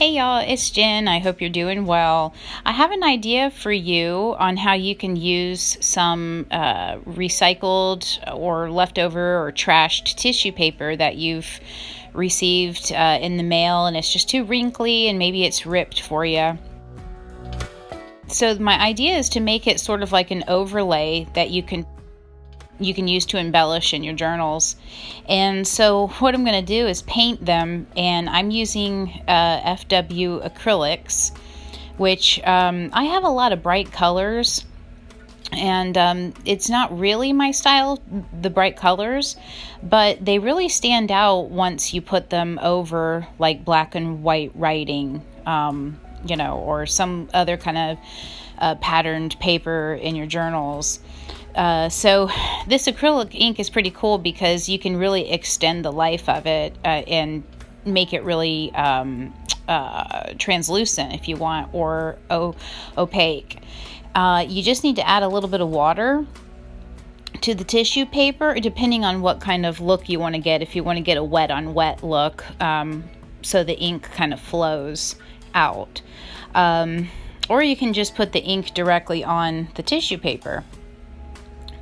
Hey y'all, it's Jen. I hope you're doing well. I have an idea for you on how you can use some recycled or leftover or trashed tissue paper that you've received in the mail and it's just too wrinkly and maybe it's ripped for you. So my idea is to make it sort of like an overlay that you can use to embellish in your journals. And so what I'm going to do is paint them, and I'm using FW acrylics, which I have a lot of bright colors, and it's not really my style, the bright colors, but they really stand out once you put them over like black and white writing, or some other kind of patterned paper in your journals. So this acrylic ink is pretty cool because you can really extend the life of it and make it really translucent if you want, or opaque. You just need to add a little bit of water to the tissue paper, depending on what kind of look you want to get. If you want to get a wet on wet look, so the ink kind of flows out. Or you can just put the ink directly on the tissue paper.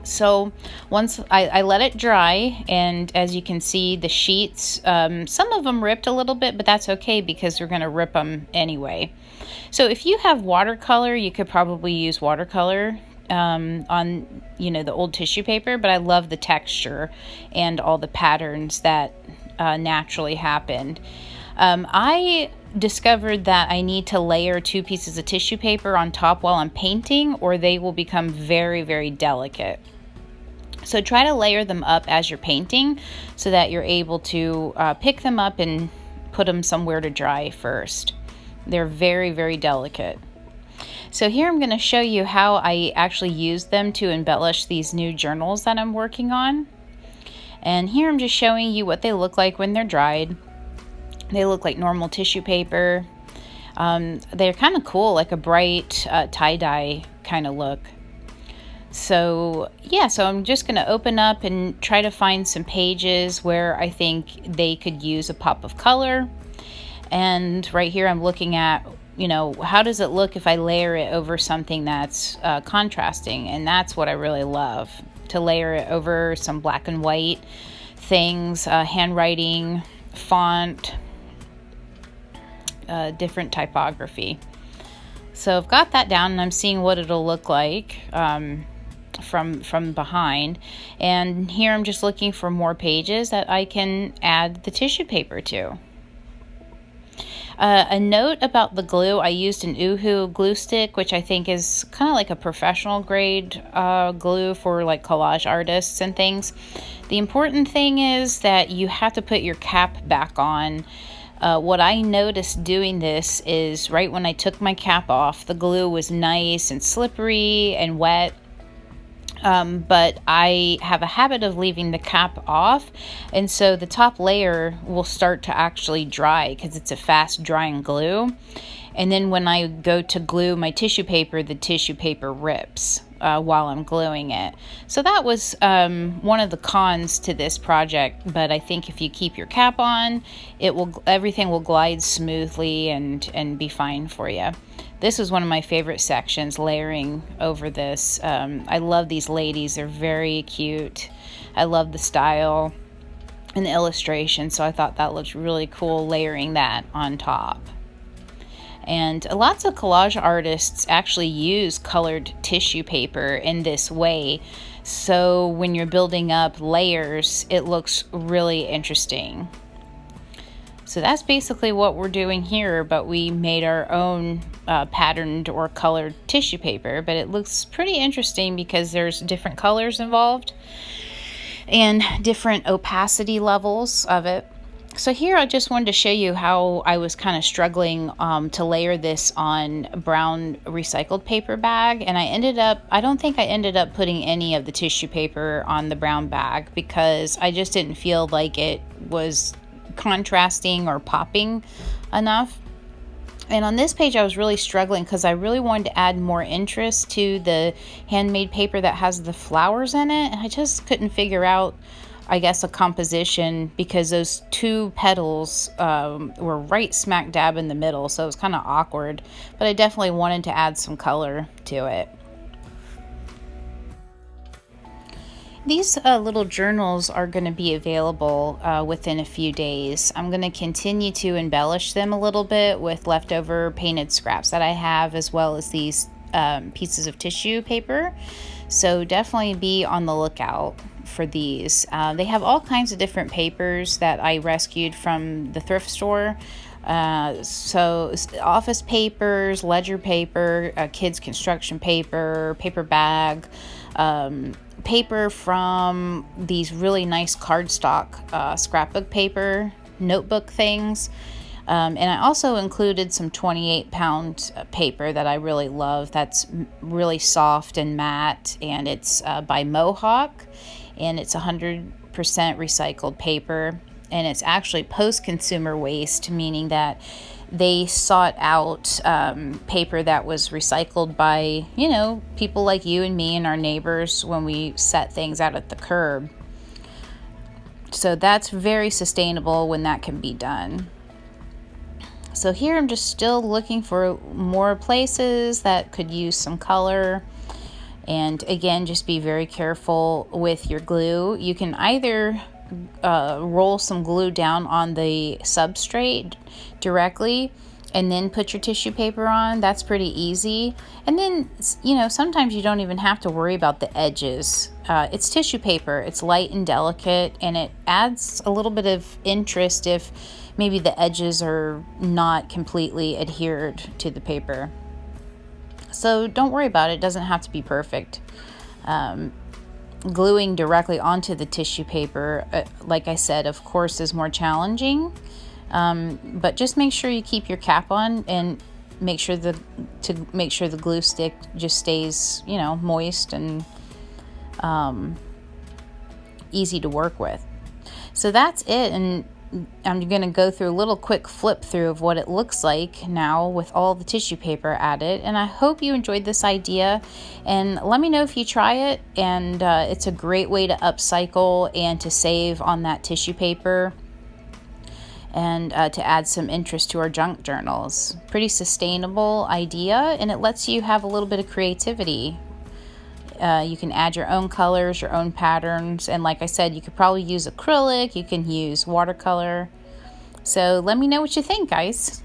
So once I let it dry, and as you can see, the sheets, some of them ripped a little bit, but that's okay because we're going to rip them anyway. So if you have watercolor, you could probably use watercolor on the old tissue paper, but I love the texture and all the patterns that naturally happened. I discovered that I need to layer 2 pieces of tissue paper on top while I'm painting, or they will become very, very delicate. So try to layer them up as you're painting so that you're able to pick them up and put them somewhere to dry first. They're very, very delicate. So here I'm going to show you how I actually use them to embellish these new journals that I'm working on. And here I'm just showing you what they look like when they're dried. They look like normal tissue paper. They're kind of cool, like a bright tie-dye kind of look. So I'm just going to open up and try to find some pages where I think they could use a pop of color. And right here I'm looking at, how does it look if I layer it over something that's contrasting? And that's what I really love, to layer it over some black and white things, handwriting, font, different typography. So I've got that down and I'm seeing what it'll look like from behind. And here I'm just looking for more pages that I can add the tissue paper to. A note about the glue: I used an Uhu glue stick, which I think is kind of like a professional grade glue for like collage artists and things. The important thing is that you have to put your cap back on. What I noticed doing this is right when I took my cap off, the glue was nice and slippery and wet. But I have a habit of leaving the cap off, and so the top layer will start to actually dry because it's a fast drying glue. And then when I go to glue my tissue paper, the tissue paper rips while I'm gluing it. So that was one of the cons to this project, but I think if you keep your cap on, everything will glide smoothly and be fine for you. This was one of my favorite sections, layering over this. I love these ladies. They're very cute. I love the style and the illustration, so I thought that looked really cool, layering that on top. And lots of collage artists actually use colored tissue paper in this way. So when you're building up layers, it looks really interesting. So that's basically what we're doing here, but we made our own patterned or colored tissue paper. But it looks pretty interesting because there's different colors involved and different opacity levels of it. So here I just wanted to show you how I was kind of struggling to layer this on a brown recycled paper bag, and I don't think I ended up putting any of the tissue paper on the brown bag because I just didn't feel like it was contrasting or popping enough. And on this page I was really struggling because I really wanted to add more interest to the handmade paper that has the flowers in it, and I just couldn't figure out I guess, a composition, because those two petals were right smack dab in the middle, so it was kind of awkward, but I definitely wanted to add some color to it. These little journals are going to be available within a few days. I'm going to continue to embellish them a little bit with leftover painted scraps that I have, as well as these pieces of tissue paper. So definitely be on the lookout for these. They have all kinds of different papers that I rescued from the thrift store. So office papers, ledger paper, kids construction paper, paper bag, paper from these really nice cardstock scrapbook paper, notebook things. And I also included some 28-pound paper that I really love. That's really soft and matte, and it's by Mohawk, and it's 100% recycled paper. And it's actually post-consumer waste, meaning that they sought out paper that was recycled by, people like you and me and our neighbors when we set things out at the curb. So that's very sustainable when that can be done. So here I'm just still looking for more places that could use some color. And again, just be very careful with your glue. You can either roll some glue down on the substrate directly and then put your tissue paper on. That's pretty easy. And then, sometimes you don't even have to worry about the edges. It's tissue paper. It's light and delicate, and it adds a little bit of interest if maybe the edges are not completely adhered to the paper. So don't worry about it. It doesn't have to be perfect. Gluing directly onto the tissue paper, like I said, of course, is more challenging. But just make sure you keep your cap on and make sure the glue stick just stays, moist and easy to work with. So that's it, and I'm going to go through a little quick flip through of what it looks like now with all the tissue paper added. And I hope you enjoyed this idea, and let me know if you try it. And it's a great way to upcycle and to save on that tissue paper, and to add some interest to our junk journals. Pretty sustainable idea, and it lets you have a little bit of creativity. You can add your own colors, your own patterns, and like I said, you could probably use acrylic, you can use watercolor. So let me know what you think, guys.